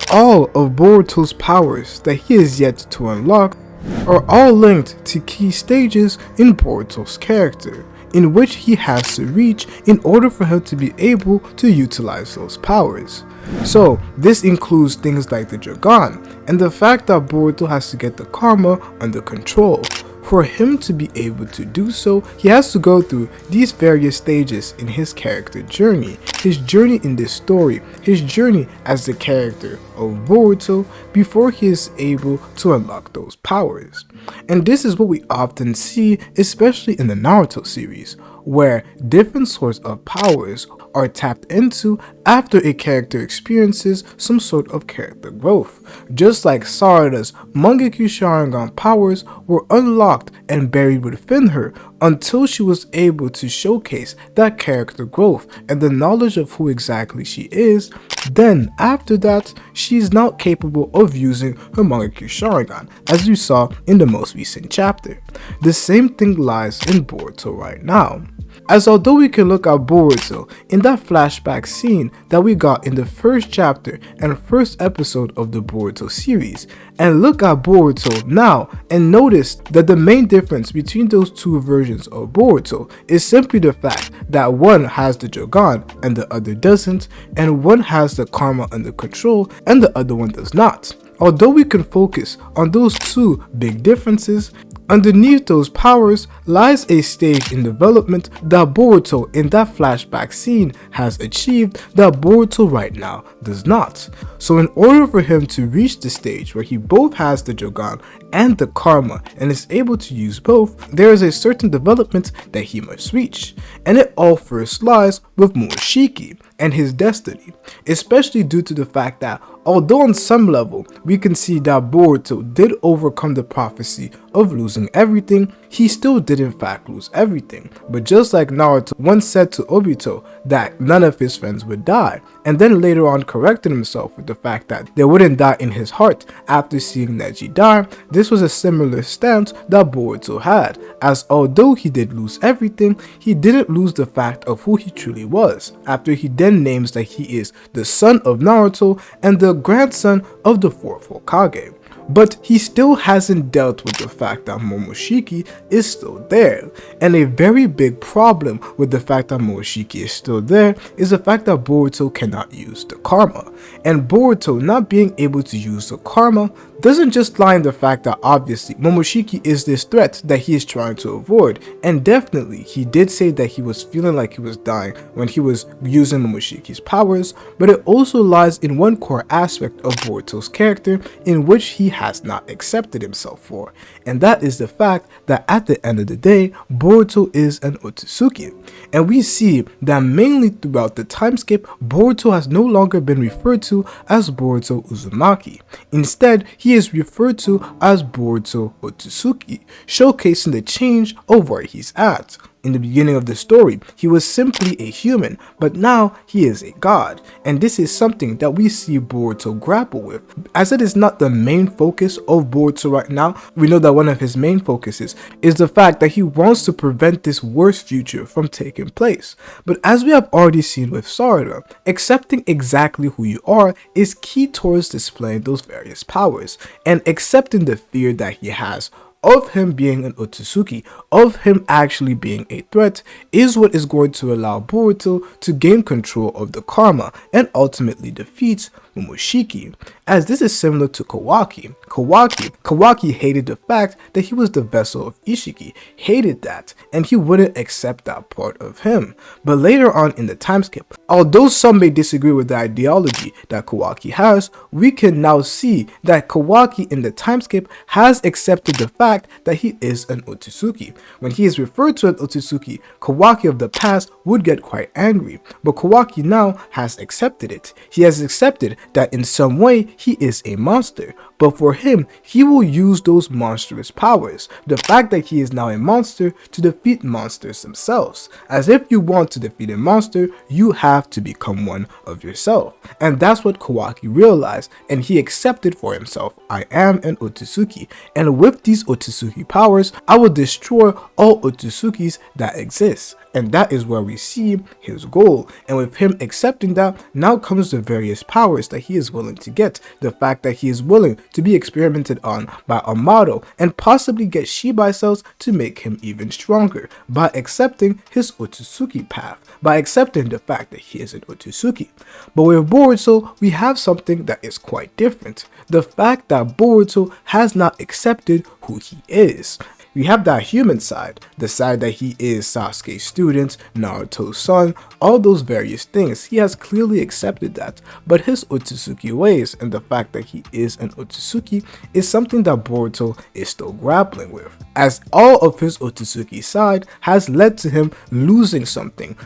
All of Boruto's powers that he is yet to unlock are all linked to key stages in Boruto's character, in which he has to reach in order for him to be able to utilize those powers. So this includes things like the Jougan, and the fact that Boruto has to get the karma under control. For him to be able to do so, he has to go through these various stages in his character journey, his journey in this story, his journey as the character of Boruto before he is able to unlock those powers. And this is what we often see, especially in the Naruto series, where different sorts of powers are tapped into after a character experiences some sort of character growth. Just like Sarada's Mangekyo Sharingan powers were unlocked and buried within her until she was able to showcase that character growth and the knowledge of who exactly she is. Then after that, she is now capable of using her Mangekyo Sharingan, as you saw in the most recent chapter. The same thing lies in Boruto right now. As although we can look at Boruto in that flashback scene that we got in the first chapter and first episode of the Boruto series, and look at Boruto now and notice that the main difference between those two versions of Boruto is simply the fact that one has the Jougan and the other doesn't, and one has the karma under control and the other one does not. Although we can focus on those two big differences, underneath those powers lies a stage in development that Boruto in that flashback scene has achieved that Boruto right now does not. So in order for him to reach the stage where he both has the Jougan and the karma and is able to use both, there is a certain development that he must reach. And it all first lies with Momoshiki and his destiny, especially due to the fact that although on some level we can see that Boruto did overcome the prophecy of losing everything, he still did in fact lose everything. But just like Naruto once said to Obito that none of his friends would die, and then later on corrected himself with the fact that they wouldn't die in his heart after seeing Neji die, this was a similar stance that Boruto had, as although he did lose everything, he didn't lose the fact of who he truly was, after he then names that he is the son of Naruto and the grandson of the 4th Hokage. But he still hasn't dealt with the fact that Momoshiki is still there. And a very big problem with the fact that Momoshiki is still there is the fact that Boruto cannot use the karma. And Boruto not being able to use the karma doesn't just lie in the fact that obviously Momoshiki is this threat that he is trying to avoid, and definitely he did say that he was feeling like he was dying when he was using Momoshiki's powers, but it also lies in one core aspect of Boruto's character in which he has not accepted himself for, and that is the fact that at the end of the day, Boruto is an Otsutsuki. And we see that mainly throughout the time skip, Boruto has no longer been referred to as Boruto Uzumaki. Instead, he is referred to as Boruto Otsutsuki, showcasing the change of where he's at. In the beginning of the story, he was simply a human, but now he is a god, and this is something that we see Boruto grapple with. As it is not the main focus of Boruto right now, we know that one of his main focuses is the fact that he wants to prevent this worst future from taking place. But as we have already seen with Sarada, accepting exactly who you are is key towards displaying those various powers, and accepting the fear that he has of him being an Otsutsuki, of him actually being a threat, is what is going to allow Boruto to gain control of the karma and ultimately defeats Momoshiki, as this is similar to Kawaki. Kawaki hated the fact that he was the vessel of Ishiki, hated that, and he wouldn't accept that part of him. But later on in the time skip, although some may disagree with the ideology that Kawaki has, we can now see that Kawaki in the time skip has accepted the fact that he is an Otsutsuki. When he is referred to as Otsutsuki, Kawaki of the past would get quite angry, but Kawaki now has accepted it. He has accepted that in some way he is a monster, but for him, he will use those monstrous powers, the fact that he is now a monster, to defeat monsters themselves. As if you want to defeat a monster, you have to become one of yourself. And that's what Kawaki realized, and he accepted for himself, I am an Otsutsuki, and with these Otsutsuki powers, I will destroy all Otsutsukis that exist. And that is where we see his goal. And with him accepting that, now comes the various powers that he is willing to get. The fact that he is willing to be experimented on by a model and possibly get Shibai cells to make him even stronger by accepting his Otsutsuki path, by accepting the fact that he is an Otsutsuki. But with Boruto, we have something that is quite different. The fact that Boruto has not accepted who he is. We have that human side, the side that he is Sasuke's student, Naruto's son, all those various things. He has clearly accepted that, but his Otsutsuki ways and the fact that he is an Otsutsuki is something that Boruto is still grappling with, as all of his Otsutsuki side has led to him losing something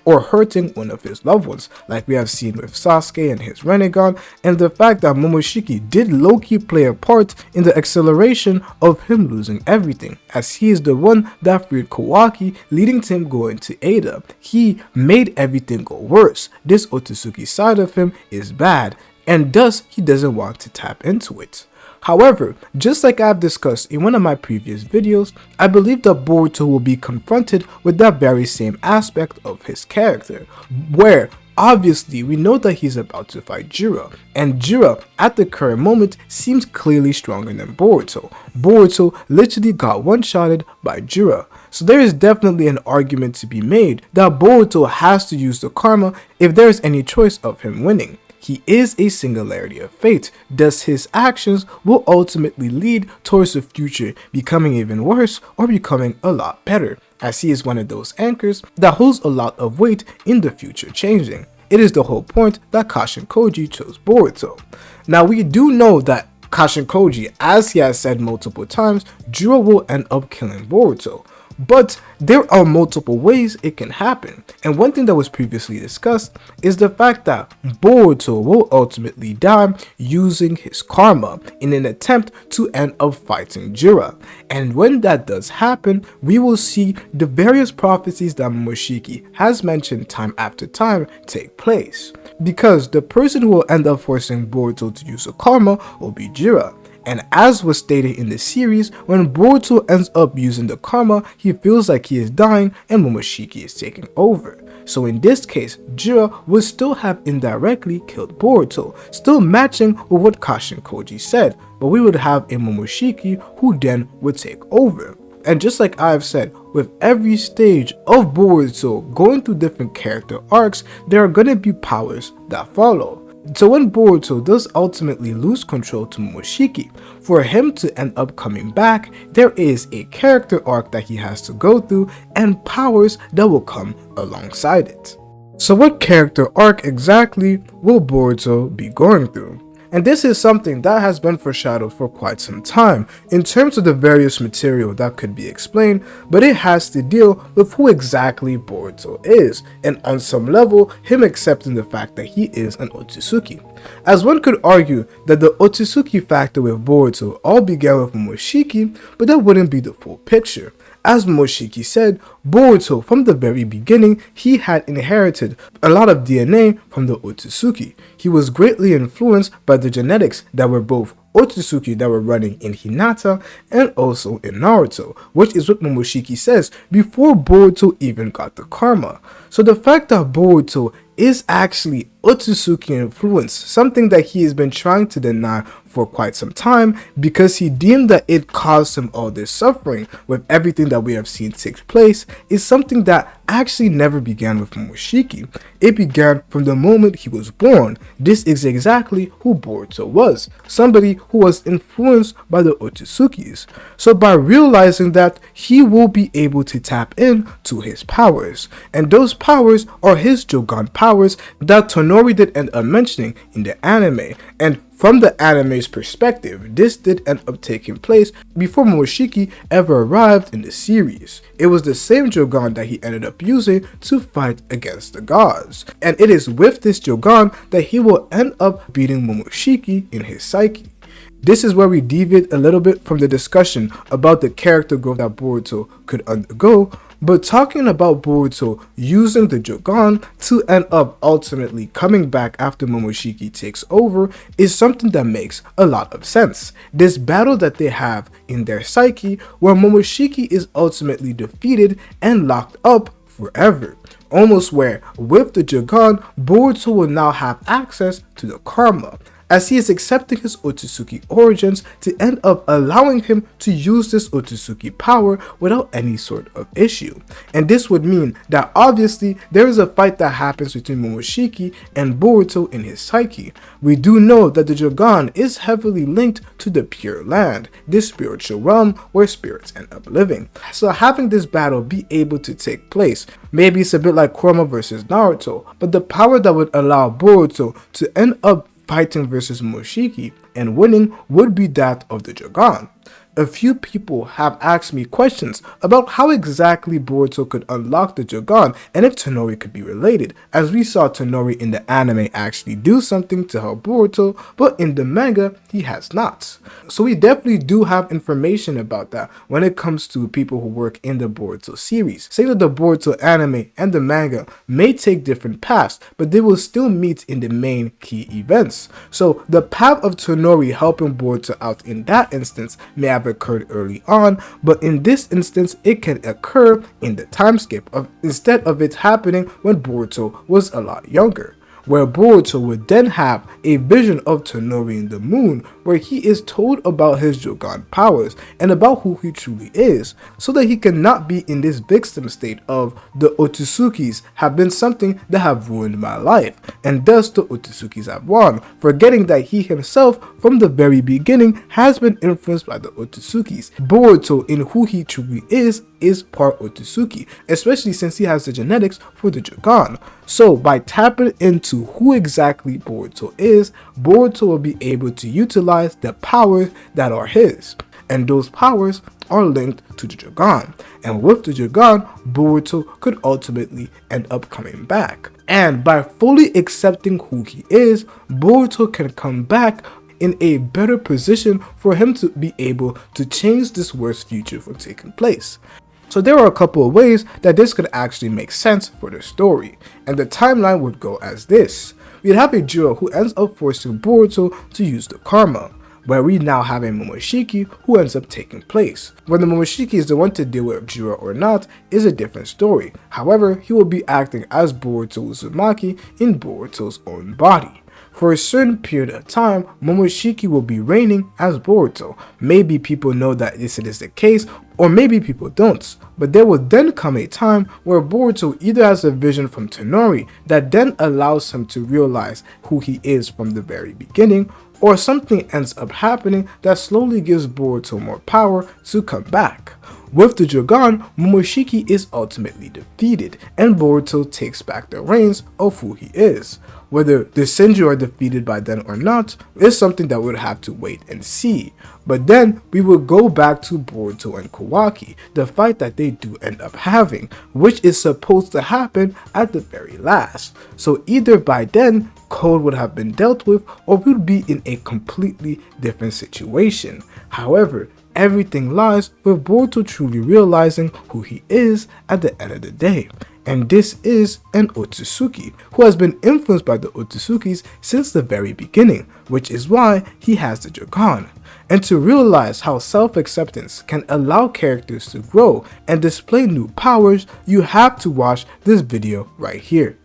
or hurting one of his loved ones, like we have seen with Sasuke and his Rinnegan, and the fact that Momoshiki did low-key play a part in the acceleration of him losing everything, as he is the one that freed Kawaki, leading to him going to Ada. He made everything go worse. This Otsutsuki side of him is bad, and thus he doesn't want to tap into it. However, just like I've discussed in one of my previous videos, I believe that Boruto will be confronted with that very same aspect of his character, where obviously we know that he's about to fight Jura, and Jura at the current moment seems clearly stronger than Boruto. Boruto literally got one-shotted by Jura. So there is definitely an argument to be made that Boruto has to use the karma if there is any choice of him winning. He is a singularity of fate, thus his actions will ultimately lead towards the future becoming even worse or becoming a lot better, as he is one of those anchors that holds a lot of weight in the future changing. It is the whole point that Kashin Koji chose Boruto. Now we do know that Kashin Koji, as he has said multiple times, Jura will end up killing Boruto. But there are multiple ways it can happen, and one thing that was previously discussed is the fact that Boruto will ultimately die using his karma in an attempt to end up fighting Jura. And when that does happen, we will see the various prophecies that Momoshiki has mentioned time after time take place, because the person who will end up forcing Boruto to use a karma will be Jura. And as was stated in the series, when Boruto ends up using the karma, he feels like he is dying and Momoshiki is taking over. So in this case, Jura would still have indirectly killed Boruto, still matching with what Kashin Koji said, but we would have a Momoshiki who then would take over. And just like I've said, with every stage of Boruto going through different character arcs, there are going to be powers that follow. So when Boruto does ultimately lose control to Momoshiki, for him to end up coming back, there is a character arc that he has to go through and powers that will come alongside it. So what character arc exactly will Boruto be going through? And this is something that has been foreshadowed for quite some time in terms of the various material that could be explained, but it has to deal with who exactly Boruto is, and on some level, him accepting the fact that he is an Otsutsuki. As one could argue that the Otsutsuki factor with Boruto all began with Momoshiki, but that wouldn't be the full picture. As Momoshiki said, Boruto from the very beginning, he had inherited a lot of DNA from the Otsutsuki. He was greatly influenced by the genetics that were both Otsutsuki that were running in Hinata and also in Naruto, which is what Momoshiki says before Boruto even got the karma. So the fact that Boruto is actually Otsutsuki influence, something that he has been trying to deny for quite some time because he deemed that it caused him all this suffering with everything that we have seen take place, is something that actually never began with Momoshiki. It began from the moment he was born. This is exactly who Boruto was, somebody who was influenced by the Otsutsukis. So by realizing that, he will be able to tap in to his powers, and those powers are his Jougan powers that Tonori did end up mentioning in the anime. And from the anime's perspective, this did end up taking place before Momoshiki ever arrived in the series. It was the same Jougan that he ended up using to fight against the gods, and it is with this Jougan that he will end up beating Momoshiki in his psyche. This is where we deviate a little bit from the discussion about the character growth that Boruto could undergo, but talking about Boruto using the Jougan to end up ultimately coming back after Momoshiki takes over is something that makes a lot of sense. This battle that they have in their psyche where Momoshiki is ultimately defeated and locked up forever. Almost where with the Jougan, Boruto will now have access to the karma, as he is accepting his Otsutsuki origins to end up allowing him to use this Otsutsuki power without any sort of issue. And this would mean that obviously there is a fight that happens between Momoshiki and Boruto in his psyche. We do know that the Jougan is heavily linked to the Pure Land, this spiritual realm where spirits end up living. So having this battle be able to take place, maybe it's a bit like Kurama versus Naruto, but the power that would allow Boruto to end up fighting versus Momoshiki and winning would be that of the Jougan. A few people have asked me questions about how exactly Boruto could unlock the Jougan and if Tonori could be related, as we saw Tonori in the anime actually do something to help Boruto, but in the manga he has not. So we definitely do have information about that when it comes to people who work in the Boruto series, saying that the Boruto anime and the manga may take different paths, but they will still meet in the main key events. So the path of Tonori helping Boruto out in that instance may have occurred early on, but in this instance it can occur in the time skip instead of it happening when Boruto was a lot younger, where Boruto would then have a vision of Tonori in the moon where he is told about his Jougan powers and about who he truly is, so that he cannot be in this victim state of the Otsutsuki's have been something that have ruined my life, and thus the Otsutsuki's have won, forgetting that he himself from the very beginning has been influenced by the Otsutsuki's. Boruto, in who he truly is part Otsutsuki, especially since he has the genetics for the Jougan. So by tapping into who exactly Boruto is, Boruto will be able to utilize the powers that are his, and those powers are linked to the Jougan. And with the Jougan, Boruto could ultimately end up coming back. And by fully accepting who he is, Boruto can come back in a better position for him to be able to change this worst future from taking place. So there are a couple of ways that this could actually make sense for the story, and the timeline would go as this. We'd have a Jura who ends up forcing Boruto to use the karma, where we now have a Momoshiki who ends up taking place. Whether Momoshiki is the one to deal with Jura or not is a different story. However, he will be acting as Boruto Uzumaki in Boruto's own body. For a certain period of time, Momoshiki will be reigning as Boruto. Maybe people know that this is the case, or maybe people don't. But there will then come a time where Boruto either has a vision from Tonori that then allows him to realize who he is from the very beginning, or something ends up happening that slowly gives Boruto more power to come back. With the Jougan, Momoshiki is ultimately defeated, and Boruto takes back the reins of who he is. Whether the Senju are defeated by then or not is something that we'll have to wait and see. But then we will go back to Boruto and Kawaki, the fight that they do end up having, which is supposed to happen at the very last. So either by then, Code would have been dealt with, or we would be in a completely different situation. However, everything lies with Boruto truly realizing who he is at the end of the day. And this is an Otsutsuki who has been influenced by the Otsutsukis since the very beginning, which is why he has the Jougan. And to realize how self-acceptance can allow characters to grow and display new powers, you have to watch this video right here.